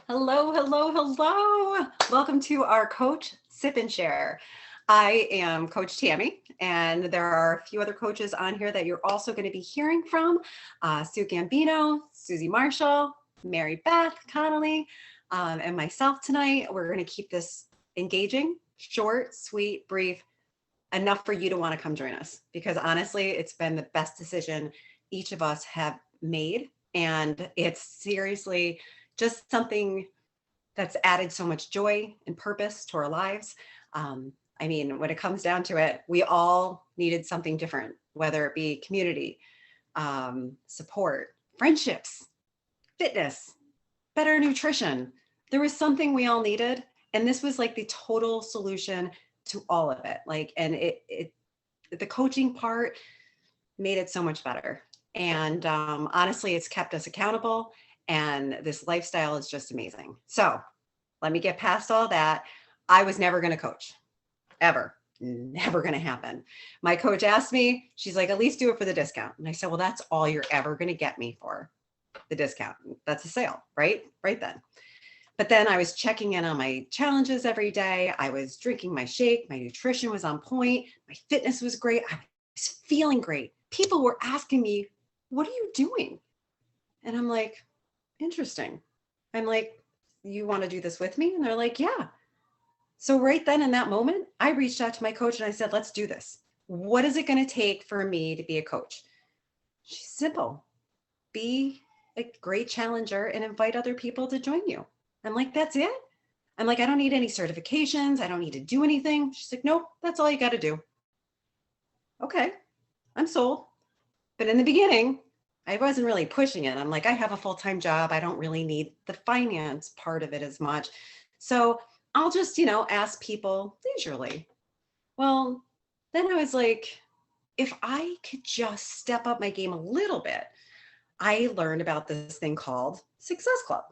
Hello, hello, hello. Welcome to our Coach Sip and Share. I am Coach Tammy, and there are a few other coaches on here that you're also going to be hearing from. Sue Gambino, Susie Marshall, Mary Beth Connolly, and myself tonight. We're going to keep this engaging, short, sweet, brief, enough for you to want to come join us. Because honestly, it's been the best decision each of us have made. And it's seriously just something that's added so much joy and purpose to our lives. I mean, when it comes down to it, we all needed something different, whether it be community, support, friendships, fitness, better nutrition. There was something we all needed. And this was like the total solution to all of it. The coaching part made it so much better. And honestly, it's kept us accountable. And this lifestyle is just amazing. So let me get past all that. I was never going to coach, ever. Never going to happen. My coach asked me, she's like, at least do it for the discount. And I said, well, that's all you're ever going to get me for, the discount. That's a sale, right? Right then. But then I was checking in on my challenges every day. I was drinking my shake. My nutrition was on point. My fitness was great. I was feeling great. People were asking me, what are you doing? And I'm like, interesting. I'm like, you want to do this with me? And they're like, yeah. So right then in that moment, I reached out to my coach and I said, let's do this. What is it going to take for me to be a coach? She's simple. Be a great challenger and invite other people to join you. I'm like, that's it? I'm like, I don't need any certifications. I don't need to do anything. She's like, nope, that's all you got to do. Okay, I'm sold. But in the beginning, I wasn't really pushing it. I'm like, I have a full-time job. I don't really need the finance part of it as much. So I'll just, ask people leisurely. Well, then I was like, if I could just step up my game a little bit, I learned about this thing called Success Club.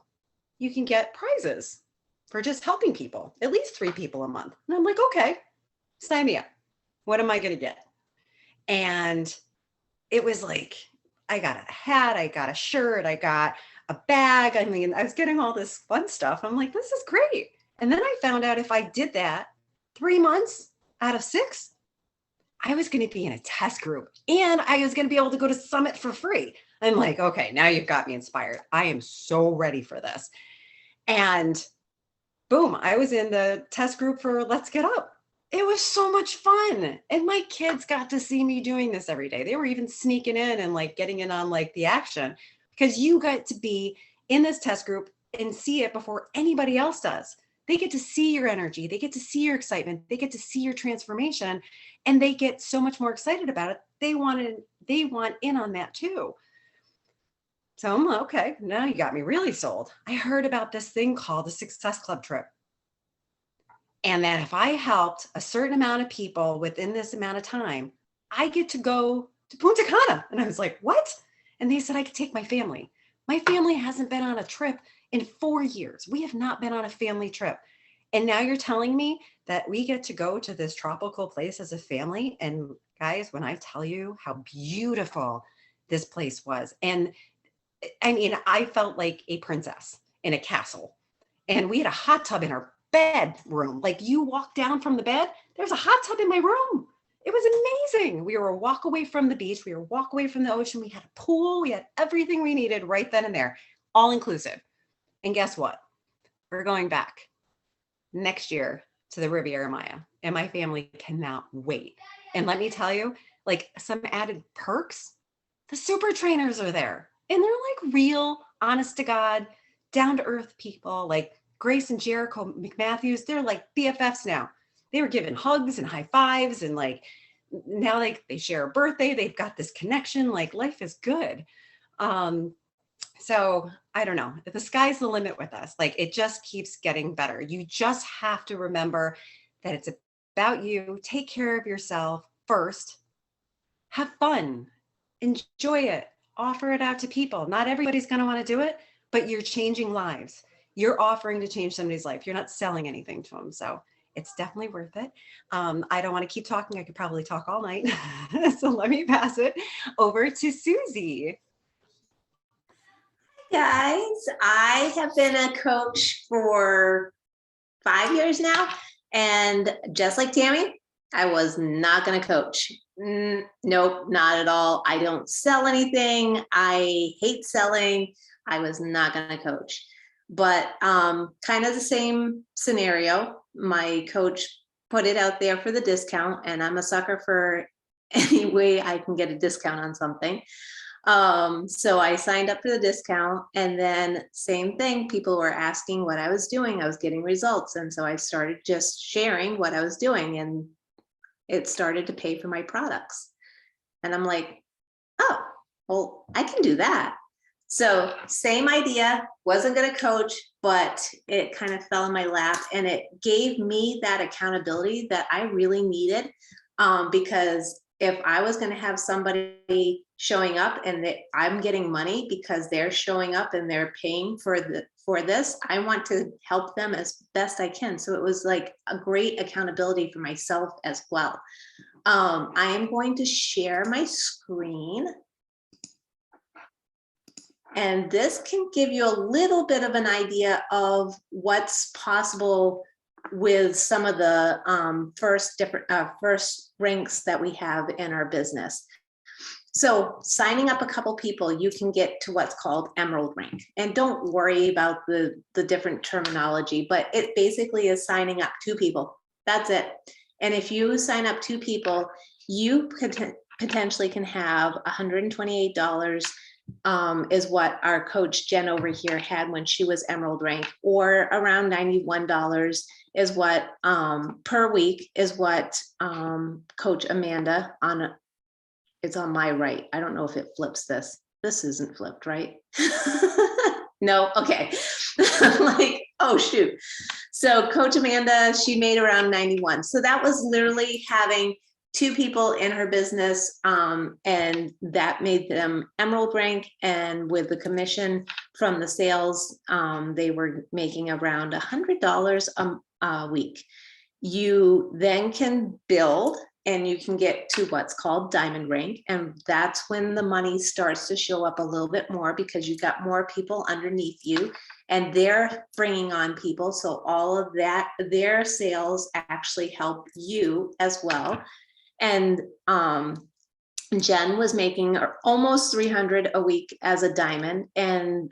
You can get prizes for just helping people, at least 3 people a month. And I'm like, okay, sign me up. What am I going to get? And it was like, I got a hat, I got a shirt, I got a bag. I mean, I was getting all this fun stuff. I'm like, this is great. And then I found out if I did that 3 months out of 6, I was going to be in a test group and I was going to be able to go to Summit for free. I'm like, okay, now you've got me inspired. I am so ready for this. And boom, I was in the test group for Let's Get Up. It was so much fun. And my kids got to see me doing this every day. They were even sneaking in and like getting in on like the action because you got to be in this test group and see it before anybody else does. They get to see your energy. They get to see your excitement. They get to see your transformation and they get so much more excited about it. They want in on that too. So I'm like, okay, now you got me really sold. I heard about this thing called the Success Club trip. And that if I helped a certain amount of people within this amount of time, I get to go to Punta Cana. And I was like, what? And they said I could take my family. My family hasn't been on a trip in 4 years. We have not been on a family trip. And now you're telling me that we get to go to this tropical place as a family. And guys, when I tell you how beautiful this place was, and I mean, I felt like a princess in a castle. And we had a hot tub in our bedroom. Like you walk down from the bed, there's a hot tub in my room. It was amazing. We were a walk away from the beach. We were a walk away from the ocean. We had a pool. We had everything we needed right then and there, all inclusive. And guess what? We're going back next year to the Riviera Maya. And my family cannot wait. And let me tell you, like some added perks, the super trainers are there. And they're like real, honest to God, down to earth people. Like Grace and Jericho McMatthews, they're like BFFs now. They were giving hugs and high fives and like now they share a birthday. They've got this connection. Like life is good. So I don't know. The sky's the limit with us. Like it just keeps getting better. You just have to remember that it's about you. Take care of yourself first. Have fun. Enjoy it. Offer it out to people. Not everybody's going to want to do it, but you're changing lives. You're offering to change somebody's life. You're not selling anything to them. So it's definitely worth it. I don't want to keep talking. I could probably talk all night. So let me pass it over to Susie. Guys, I have been a coach for 5 years now, and just like Tammy, I was not going to coach. Nope, not at all. I don't sell anything. I hate selling. I was not going to coach. But kind of the same scenario. My coach put it out there for the discount, and I'm a sucker for any way I can get a discount on something. So I signed up for the discount, and then same thing, people were asking what I was doing. I was getting results. And so I started just sharing what I was doing, and it started to pay for my products. And I'm like, oh, well, I can do that. So same idea, wasn't going to coach, but it kind of fell in my lap, and it gave me that accountability that I really needed. Because if I was going to have somebody showing up and I'm getting money because they're showing up and they're paying for this, I want to help them as best I can. So it was like a great accountability for myself as well. I am going to share my screen. And this can give you a little bit of an idea of what's possible with some of the first ranks that we have in our business. So signing up a couple people, you can get to what's called Emerald rank. And don't worry about the different terminology, but it basically is signing up 2 people. That's it. And if you sign up 2 people, you could potentially can have $128 is what our coach Jen over here had when she was Emerald rank, or around $91 is what per week is what Coach Amanda it's on my right. I don't know if it flips this. This isn't flipped, right? No, okay. I'm like, oh shoot. So Coach Amanda, she made around 91. So that was literally having 2 people in her business, and that made them Emerald rank. And with the commission from the sales, they were making around $100 a week. You then can build, and you can get to what's called Diamond rank. And that's when the money starts to show up a little bit more, because you got more people underneath you and they're bringing on people. So all of that, their sales actually help you as well. And Jen was making almost 300 a week as a diamond, and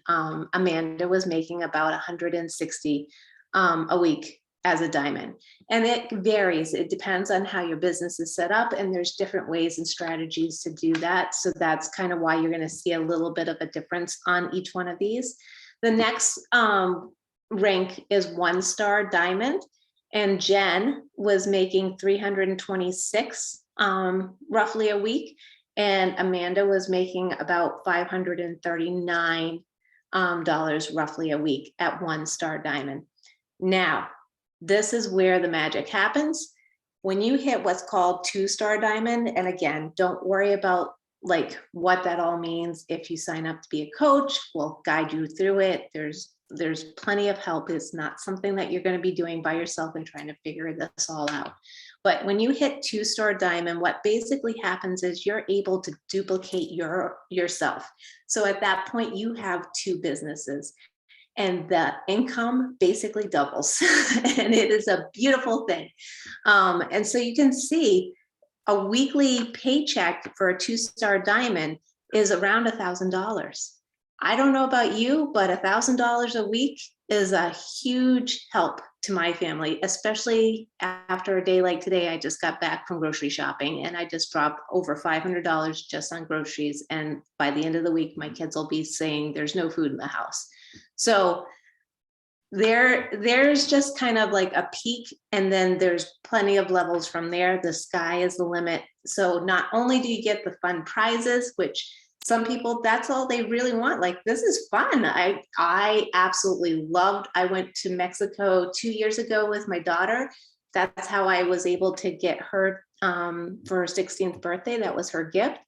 Amanda was making about 160 a week as a diamond. And it varies. It depends on how your business is set up, and there's different ways and strategies to do that. So that's kind of why you're going to see a little bit of a difference on each one of these. The next rank is 1-star diamond, and Jen was making 326 roughly a week, and Amanda was making about $539 roughly a week at 1-star diamond. Now, this is where the magic happens. When you hit what's called 2-star diamond, and again, don't worry about like what that all means. If you sign up to be a coach, we'll guide you through it. There's plenty of help. It's not something that you're going to be doing by yourself and trying to figure this all out. But when you hit 2-star diamond, what basically happens is you're able to duplicate yourself. So at that point, you have 2 businesses, and the income basically doubles. And it is a beautiful thing. And so you can see a weekly paycheck for a 2-star diamond is around $1,000. I don't know about you, but $1,000 a week is a huge help to my family, especially after a day like today. I just got back from grocery shopping, and I just dropped over $500 just on groceries. And by the end of the week, my kids will be saying there's no food in the house. So there's just kind of like a peak, and then there's plenty of levels from there. The sky is the limit. So not only do you get the fun prizes, which some people, that's all they really want. Like, this is fun. I absolutely loved. I went to Mexico 2 years ago with my daughter. That's how I was able to get her for her 16th birthday. That was her gift.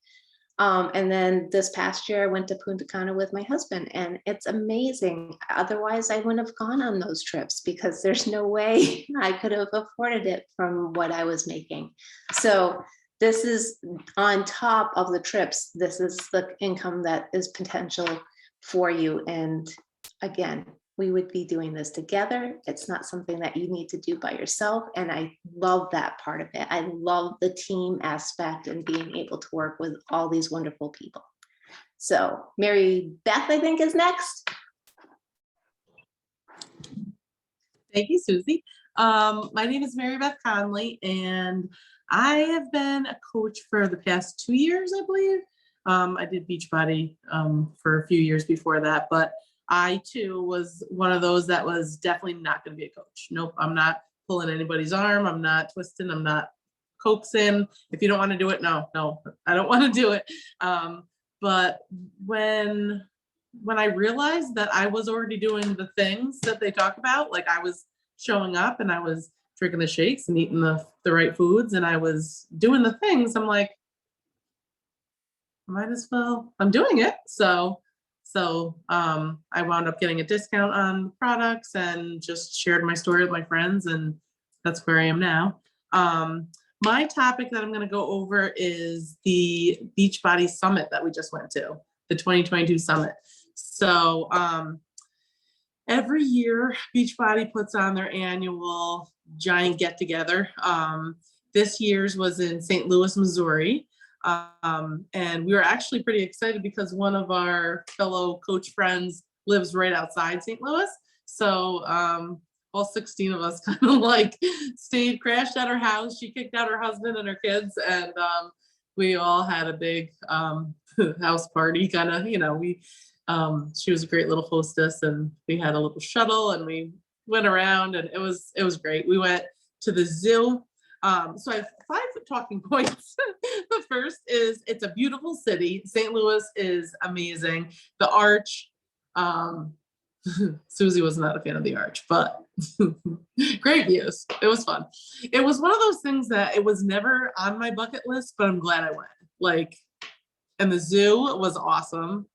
And then this past year, I went to Punta Cana with my husband, and it's amazing. Otherwise, I wouldn't have gone on those trips, because there's no way I could have afforded it from what I was making. So this is on top of the trips. This is the income that is potential for you. And again, we would be doing this together. It's not something that you need to do by yourself. And I love that part of it. I love the team aspect and being able to work with all these wonderful people. So Mary Beth, I think, is next. Thank you, Susie. My name is Mary Beth Conley, and I have been a coach for the past 2 years, I believe. I did Beachbody for a few years before that, but I too was one of those that was definitely not going to be a coach. Nope, I'm not pulling anybody's arm. I'm not twisting. I'm not coaxing. If you don't want to do it, no, I don't want to do it. But when I realized that I was already doing the things that they talk about, like I was showing up and I was drinking the shakes and eating the right foods and I was doing the things, I'm like, might as well, I'm doing it. So I wound up getting a discount on products and just shared my story with my friends, and that's where I am now. My topic that I'm going to go over is the Beachbody Summit that we just went to, the 2022 Summit. So every year, Beachbody puts on their annual giant get-together. This year's was in St. Louis, Missouri. And we were actually pretty excited because one of our fellow coach friends lives right outside St. Louis. So all 16 of us kind of like crashed at her house. She kicked out her husband and her kids, and we all had a big house party kind of, she was a great little hostess, and we had a little shuttle and we went around, and it was great. We went to the zoo. So I have 5 talking points. The first is it's a beautiful city. St. Louis is amazing. The Arch, Susie was not a fan of the Arch, but great views. It was fun. It was one of those things that it was never on my bucket list, but I'm glad I went. And the zoo was awesome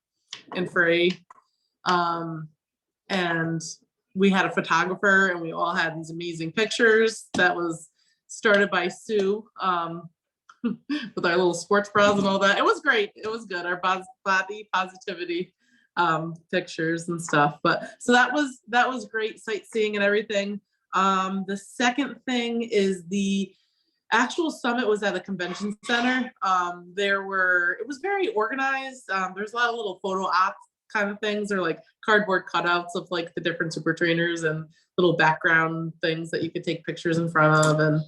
and free. And we had a photographer and we all had these amazing pictures. That was started by Sue with our little sports bras and all that. It was great. It was good. Our body positivity pictures and stuff. But so that was great sightseeing and everything. The second thing is the actual summit was at a convention center. It was very organized. There's a lot of little photo op kind of things, or like cardboard cutouts of like the different super trainers and little background things that you could take pictures in front of. And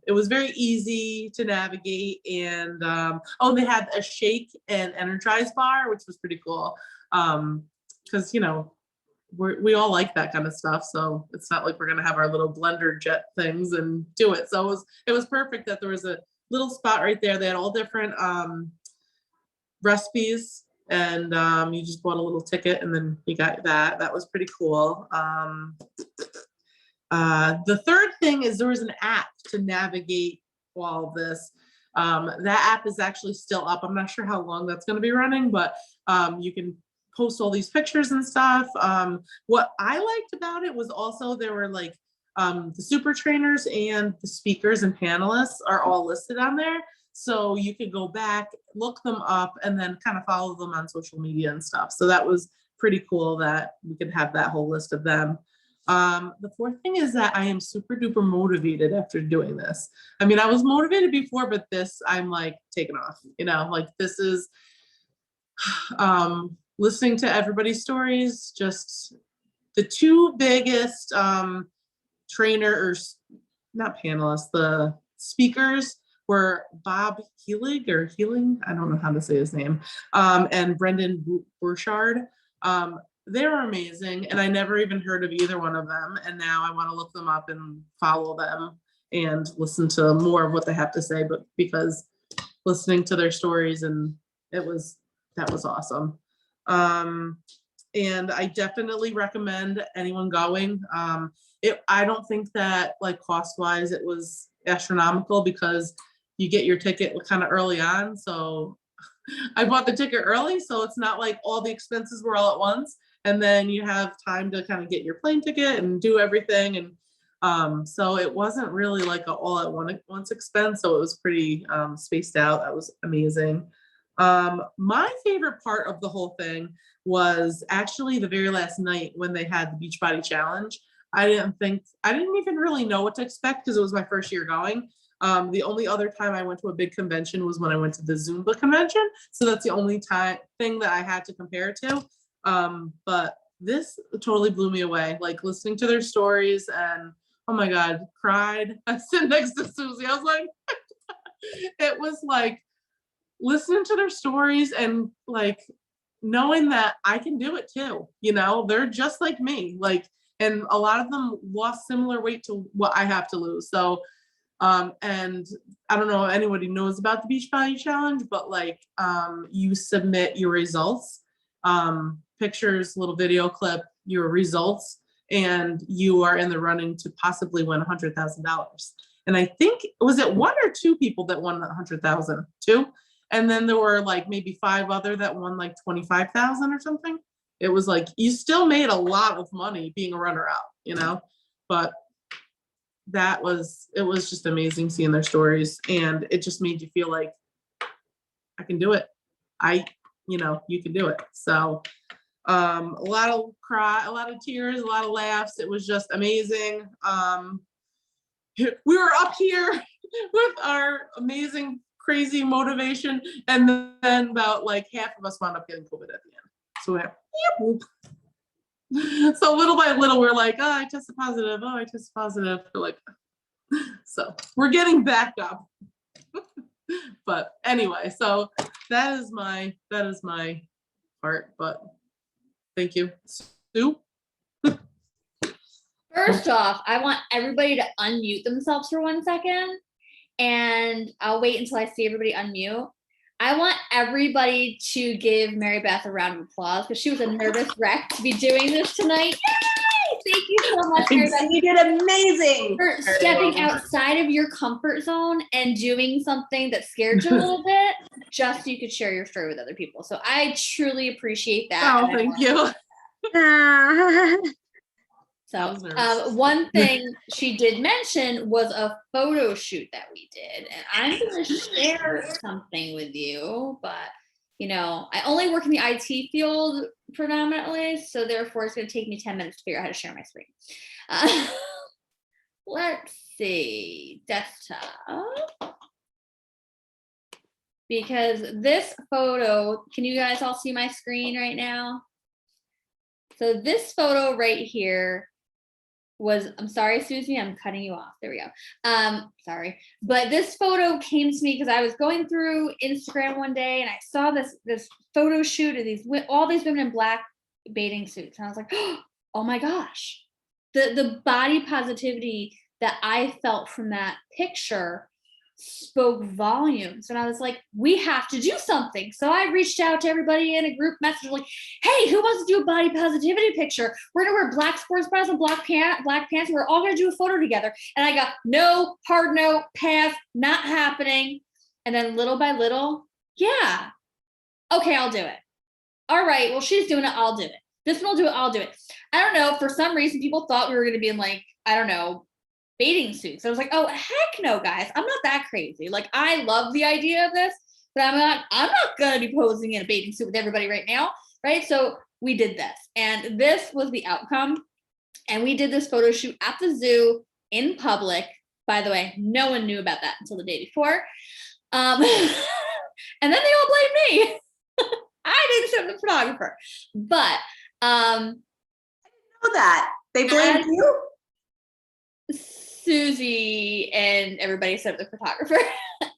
it was very easy to navigate. And they had a shake and energize bar, which was pretty cool. Because we all like that kind of stuff. So it's not like we're gonna have our little blender jet things and do it. So it was perfect that there was a little spot right there. They had all different recipes, and you just bought a little ticket and then you got that. That was pretty cool. The third thing is there was an app to navigate all of this. That app is actually still up. I'm not sure how long that's going to be running, but you can post all these pictures and stuff. What I liked about it was also there were like the super trainers and the speakers and panelists are all listed on there. So you could go back, look them up, and then kind of follow them on social media and stuff. So that was pretty cool that we could have that whole list of them. The fourth thing is that I am super duper motivated after doing this. I mean, I was motivated before, but this I'm like taking off, like this is listening to everybody's stories. Just the 2 biggest trainers, not panelists, the speakers were Bob Healing, I don't know how to say his name, and Brendan Burchard. They were amazing, and I never even heard of either one of them. And now I want to look them up and follow them and listen to more of what they have to say. But because listening to their stories, and that was awesome. And I definitely recommend anyone going. I don't think that like cost wise it was astronomical because you get your ticket kind of early on. So I bought the ticket early, so it's not like all the expenses were all at once. And then you have time to kind of get your plane ticket and do everything. And so it wasn't really like an all at once expense. So it was pretty spaced out. That was amazing. My favorite part of the whole thing was actually the very last night when they had the Beachbody challenge. I didn't even really know what to expect because it was my first year going. The only other time I went to a big convention was when I went to the Zumba convention. So that's the only thing that I had to compare it to. But this totally blew me away, like listening to their stories and oh my God, cried. I sit next to Susie. I was like, it was like listening to their stories and like knowing that I can do it too. They're just like me. Like, and a lot of them lost similar weight to what I have to lose. So, and I don't know if anybody knows about the Beachbody challenge, but like, you submit your results, pictures, little video clip, your results, and you are in the running to possibly win $100,000. And I think, was it one or two people that won the 100,000? Two? And then there were like maybe 5 other that won like 25,000 or something. It was like, you still made a lot of money being a runner up, but it was just amazing seeing their stories. And it just made you feel like I can do it. You can do it. So, a lot of cry, a lot of tears, a lot of laughs. It was just amazing. We were up here with our amazing, crazy motivation, and then about like half of us wound up getting COVID at the end. So we went, yep. So little by little, we're like, oh, I tested positive. Oh, I tested positive. We're like, so we're getting back up. But anyway, so that is my part. But thank you, Sue. First off, I want everybody to unmute themselves for 1 second, and I'll wait until I see everybody unmute. I want everybody to give Mary Beth a round of applause because she was a nervous wreck to be doing this tonight. Yay! Thank you so much, Mary Beth. You did amazing. For stepping outside of your comfort zone and doing something that scared you a little bit, just so you could share your story with other people. So I truly appreciate that. Oh, thank you. So one thing she did mention was a photo shoot that we did, and I'm going to share something with you, but I only work in the IT field predominantly, so therefore it's going to take me 10 minutes to figure out how to share my screen. Let's see, desktop. Because this photo, can you guys all see my screen right now? So this photo right here I'm sorry, Susie, I'm cutting you off. There we go. Sorry. But this photo came to me because I was going through Instagram one day and I saw this photo shoot of all these women in black bathing suits. And I was like, oh my gosh. The body positivity that I felt from that picture spoke volumes. And I was like, we have to do something. So I reached out to everybody in a group message like, hey, who wants to do a body positivity picture? We're gonna wear black sports bras and black pants. And we're all gonna do a photo together. And I got no, hard no, pass, not happening. And then little by little, yeah, okay, I'll do it. All right, well, she's doing it, I'll do it. This one will do it, I'll do it. I don't know, for some reason, people thought we were gonna be in like, I don't know, bathing suits. I was like, oh, heck no, guys. I'm not that crazy. Like, I love the idea of this, but I'm not gonna be posing in a bathing suit with everybody right now, right? So we did this, and this was the outcome. And we did this photo shoot at the zoo in public. By the way, no one knew about that until the day before. And then they all blamed me. I didn't show the photographer, but I didn't know that they blamed you. Susie and everybody said the photographer,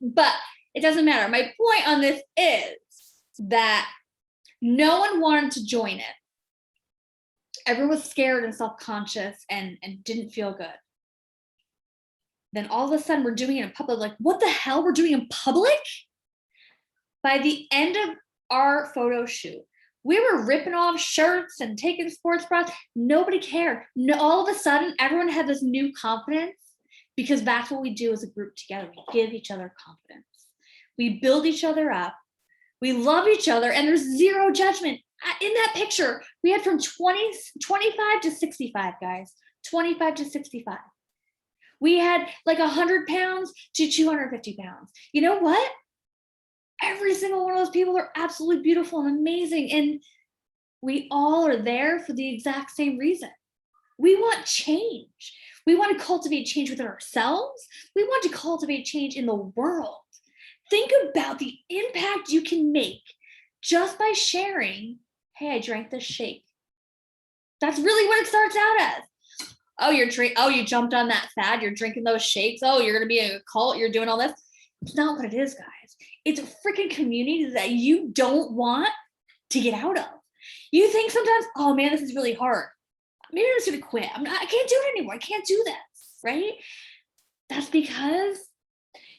but it doesn't matter. My point on this is that no one wanted to join it. Everyone was scared and self-conscious and didn't feel good. Then all of a sudden we're doing it in public. Like, what the hell? We're doing it in public? By the end of our photo shoot, we were ripping off shirts and taking sports bras. Nobody cared. No, all of a sudden, everyone had this new confidence because that's what we do as a group together. We give each other confidence. We build each other up. We love each other, and there's zero judgment. In that picture, we had from 25 to 65, guys. 25 to 65. We had like 100 pounds to 250 pounds. You know what? Every single one of those people are absolutely beautiful and amazing. And we all are there for the exact same reason. We want change. We want to cultivate change within ourselves. We want to cultivate change in the world. Think about the impact you can make just by sharing, hey, I drank this shake. That's really what it starts out as. Oh, you jumped on that fad. You're drinking those shakes. Oh, you're going to be a cult. You're doing all this. It's not what it is, guys. It's a freaking community that you don't want to get out of. You think sometimes, oh man, this is really hard. Maybe I'm just going to quit. I can't do it anymore. I can't do this, right? That's because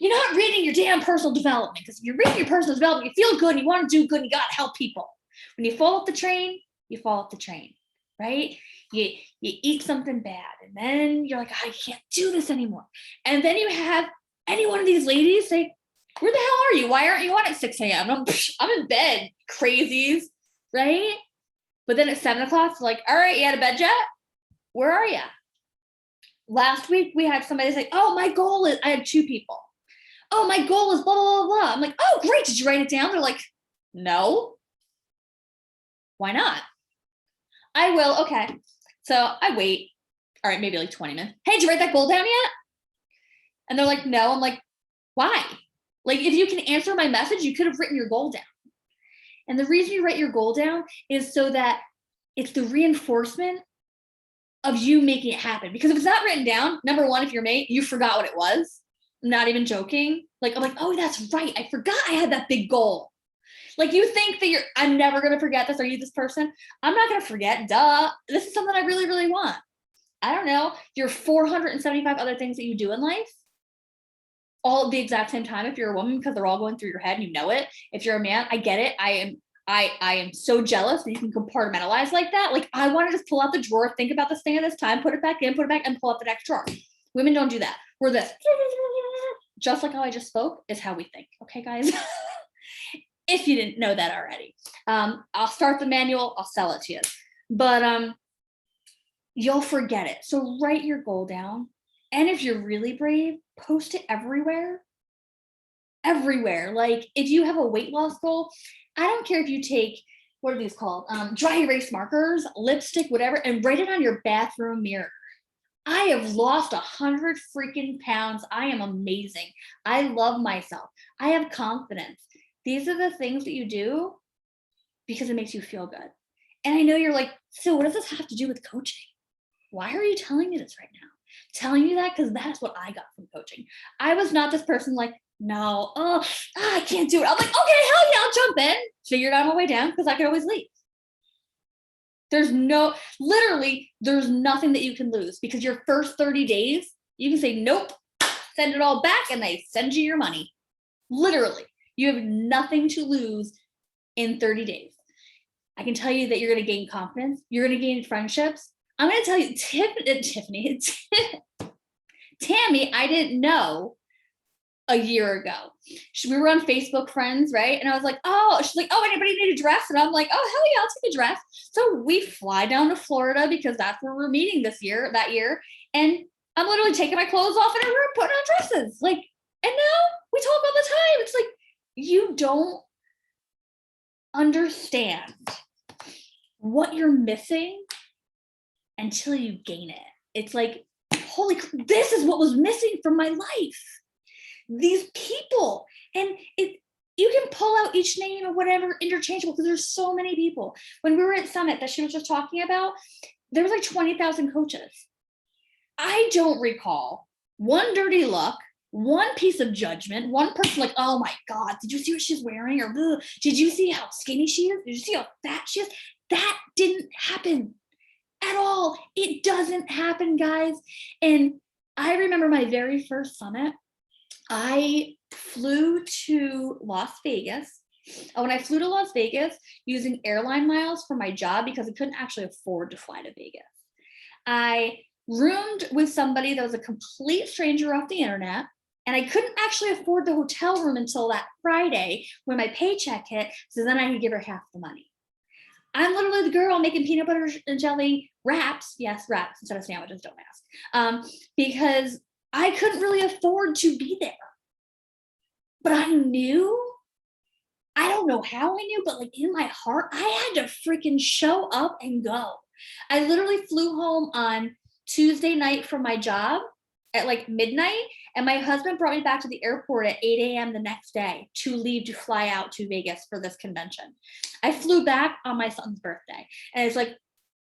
you're not reading your damn personal development. Because if you're reading your personal development, you feel good and you want to do good and you got to help people. When you fall off the train, you fall off the train, right? You eat something bad and then you're like, I can't do this anymore. And then you have any one of these ladies say, where the hell are you? Why aren't you on at 6 a.m.? I'm in bed, crazies, right? But then at 7 o'clock, it's like, all right, you out of bed yet? Where are you? Last week, we had somebody say, oh, my goal is, I had 2 people. Oh, my goal is blah, blah, blah, blah. I'm like, oh, great. Did you write it down? They're like, no. Why not? I will. Okay. So I wait. All right, maybe like 20 minutes. Hey, did you write that goal down yet? And they're like, no. I'm like, why? Like, if you can answer my message, you could have written your goal down. And the reason you write your goal down is so that it's the reinforcement of you making it happen. Because if it's not written down, number one, if you're mate, you forgot what it was. I'm not even joking. Like, I'm like, oh, that's right. I forgot I had that big goal. Like, you think that I'm never going to forget this. Are you this person? I'm not going to forget. Duh. This is something I really, really want. I don't know. Your 475 other things that you do in life, all at the exact same time if you're a woman, because they're all going through your head and you know it. If you're a man, I get it. I am so jealous that you can compartmentalize like that. Like, I want to just pull out the drawer, think about this thing at this time, put it back in, and pull out the next drawer. Women don't do that. We're this. Just like how I just spoke is how we think. Okay, guys? If you didn't know that already. I'll start the manual. I'll sell it to you. But you'll forget it. So write your goal down. And if you're really brave, post it everywhere. Everywhere. Like, if you have a weight loss goal, I don't care if you take, what are these called? Dry erase markers, lipstick, whatever, and write it on your bathroom mirror. I have lost 100 freaking pounds. I am amazing. I love myself. I have confidence. These are the things that you do because it makes you feel good. And I know you're like, so what does this have to do with coaching? Why are you telling me this right now? Telling you that because that's what I got from coaching. I was not this person like, no, I can't do it. I'm like, okay, hell yeah, I'll jump in. Figured out my way down because I could always leave. There's nothing that you can lose because your first 30 days, you can say, nope, send it all back and they send you your money. Literally, you have nothing to lose in 30 days. I can tell you that you're going to gain confidence. You're going to gain friendships. I'm going to tell you, Tammy, I didn't know a year ago. We were on Facebook friends, right? And I was like, oh, she's like, oh, anybody need a dress? And I'm like, oh, hell yeah, I'll take a dress. So we fly down to Florida because that's where we're meeting that year. And I'm literally taking my clothes off in a room, putting on dresses. Like, and now we talk all the time. It's like, you don't understand what you're missing until you gain it. It's like, holy, this is what was missing from my life. These people, and you can pull out each name or whatever interchangeable because there's so many people. When we were at Summit that she was just talking about, there was like 20,000 coaches. I don't recall one dirty look, one piece of judgment, one person like, oh my God, did you see what she's wearing? Or did you see how skinny she is? Did you see how fat she is? That didn't happen at all. It doesn't happen, guys. And I remember my very first Summit, I flew to Las Vegas. When I flew to Las Vegas using airline miles for my job because I couldn't actually afford to fly to Vegas, I roomed with somebody that was a complete stranger off the internet, and I couldn't actually afford the hotel room until that Friday when my paycheck hit, so then I could give her half the money. I'm literally the girl making peanut butter and jelly wraps. Yes, wraps instead of sandwiches, don't ask. Because I couldn't really afford to be there. But I knew I don't know how I knew, but like in my heart, I had to freaking show up and go. I literally flew home on Tuesday night from my job at like midnight, and my husband brought me back to the airport at 8 a.m. the next day to leave to fly out to Vegas for this convention. I flew back on my son's birthday, and it's like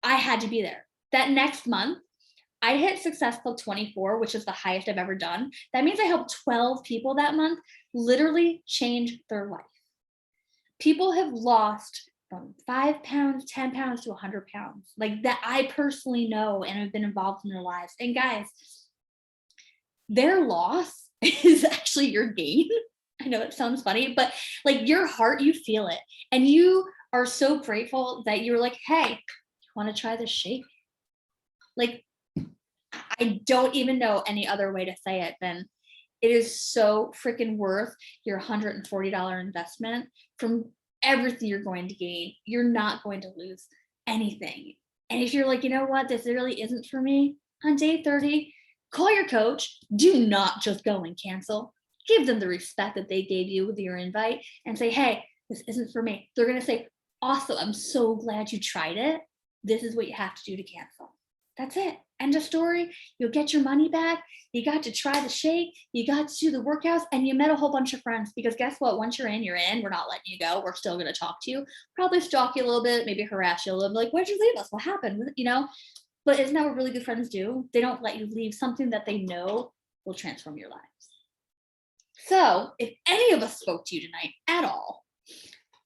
I had to be there. That next month, I hit Success Club 24, which is the highest I've ever done. That means I helped 12 people that month literally change their life. People have lost from 5 pounds, 10 pounds to 100 pounds, like that I personally know and have been involved in their lives. And guys, their loss is actually your gain. I know it sounds funny, but like your heart, you feel it. And you are so grateful that you're like, hey, you want to try this shake? Like, I don't even know any other way to say it than it is so freaking worth your $140 investment from everything you're going to gain. You're not going to lose anything. And if you're like, you know what, this really isn't for me, on day 30, call your coach. Do not just go and cancel. Give them the respect that they gave you with your invite and say, hey, this isn't for me. They're going to say, awesome, I'm so glad you tried it. This is what you have to do to cancel. That's it. End of story. You'll get your money back. You got to try the shake. You got to do the workouts, and you met a whole bunch of friends, because guess what? Once you're in, you're in. We're not letting you go. We're still going to talk to you, probably stalk you a little bit, maybe harass you a little bit. Like, why'd you leave us? What happened? You know, but isn't that what really good friends do? They don't let you leave something that they know will transform your lives. So if any of us spoke to you tonight at all,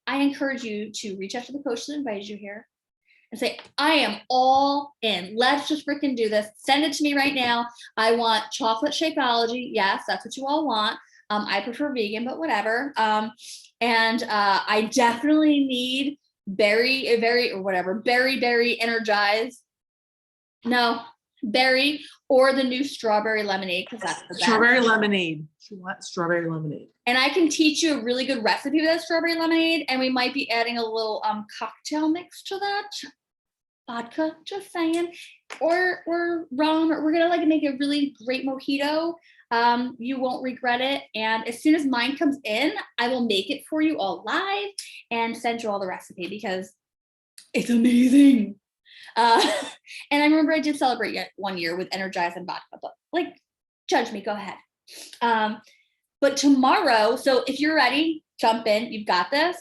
I encourage you to reach out to the coach that invited you here and say, I am all in. Let's just freaking do this. Send it to me right now. I want chocolate Shakeology. Yes, that's what you all want. I prefer vegan, but whatever. I definitely need berry energized. No, berry or the new strawberry lemonade, because that's the best. Strawberry lemonade. She wants strawberry lemonade. And I can teach you a really good recipe of that strawberry lemonade, and we might be adding a little cocktail mix to that. Vodka, just saying, or rum, or we're gonna like make a really great mojito. You won't regret it. And as soon as mine comes in, I will make it for you all live and send you all the recipe, because it's amazing. And I remember I did celebrate one year with Energize and vodka, but like, judge me, go ahead. But tomorrow, so if you're ready, jump in, you've got this,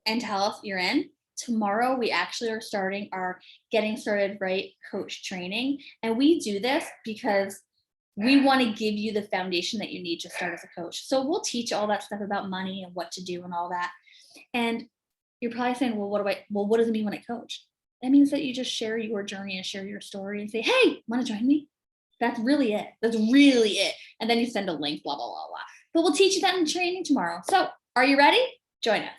and tell us you're in. Tomorrow, we actually are starting our Getting Started Right coach training. And we do this because we want to give you the foundation that you need to start as a coach. So we'll teach all that stuff about money and what to do and all that. And you're probably saying, well, what does it mean when I coach? That means that you just share your journey and share your story and say, hey, want to join me? That's really it. That's really it. And then you send a link, blah, blah, blah, blah. But we'll teach you that in training tomorrow. So are you ready? Join us.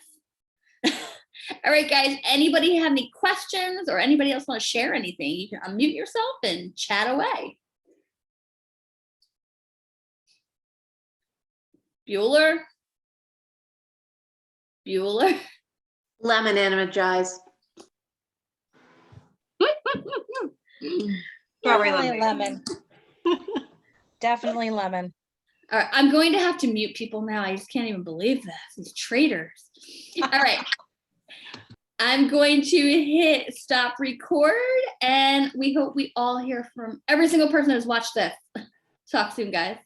All right, guys, anybody have any questions or anybody else want to share anything? You can unmute yourself and chat away. Bueller? Lemon energize. Strawberry Definitely lemonade. lemon. Definitely lemon. All right, I'm going to have to mute people now. I just can't even believe this. These traitors. All right. I'm going to hit stop record, and we hope we all hear from every single person who's watched this. Talk soon, guys.